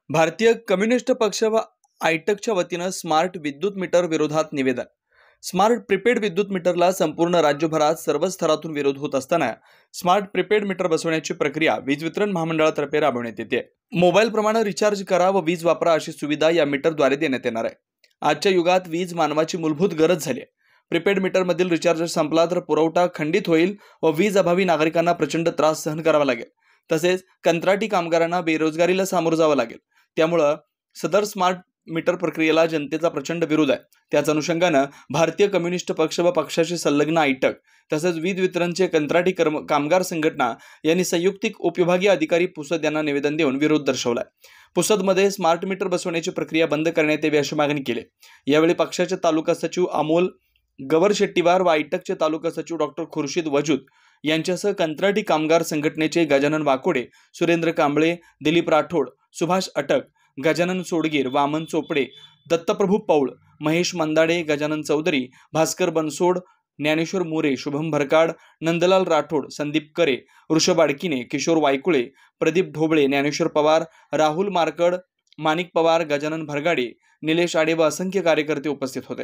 भारतीय कम्युनिस्ट पक्ष व आयटकच्या वतीनं स्मार्ट विद्युत मीटर विरोधात निवेदन. स्मार्ट प्रीपेड विद्युत मीटरला संपूर्ण राज्यभरात सर्व स्तरातून विरोध होत असताना स्मार्ट प्रीपेड मीटर बसवण्याची प्रक्रिया वीज वितरण महामंडळातर्फे राबवण्यात येते. मोबाईल प्रमाणे रिचार्ज करा व वीज वापरा अशी सुविधा या मीटरद्वारे देण्यात येणार आहे. आजच्या युगात वीज मानवाची मूलभूत गरज झाली आहे. प्रीपेड मीटरमधील रिचार्ज संपला तर पुरवठा खंडित होईल व वीज अभावी नागरिकांना प्रचंड त्रास सहन करावा लागेल. तसेच कंत्राटी कामगारांना बेरोजगारीला सामोरं जावं लागेल. त्यामुळे सदर स्मार्ट मीटर प्रक्रियेला जनतेचा प्रचंड विरोध आहे. त्याच अनुषंगानं भारतीय कम्युनिस्ट पक्ष व पक्षाशी संलग्न आयटक तसेच वीज वितरणचे कंत्राटी कामगार संघटना यांनी संयुक्तिक उपविभागीय अधिकारी पुसद यांना निवेदन देऊन विरोध दर्शवलाय. पुसदमध्ये स्मार्ट मीटर बसवण्याची प्रक्रिया बंद करण्यात यावी अशी मागणी केली. यावेळी पक्षाचे तालुका सचिव अमोल गवरशेट्टीवार व आयटकचे तालुका सचिव डॉक्टर खुर्शीद वजूद यांच्यासह कंत्राटी कामगार संघटनेचे गजानन वाकोडे, सुरेंद्र कांबळे, दिलीप राठोड, सुभाष अटक, गजानन सोडगीर, वामन चोपडे, दत्तप्रभू पौळ, महेश मंदाडे, गजानन चौधरी, भास्कर बनसोड, ज्ञानेश्वर मोरे, शुभम भरकाड, नंदलाल राठोड, संदीप करे, ऋषभ आडकिने, किशोर वायकुळे, प्रदीप ढोबळे, ज्ञानेश्वर पवार, राहुल मारकड, माणिक पवार, गजानन भरगाडे, निलेश आडे व असंख्य कार्यकर्ते उपस्थित होते.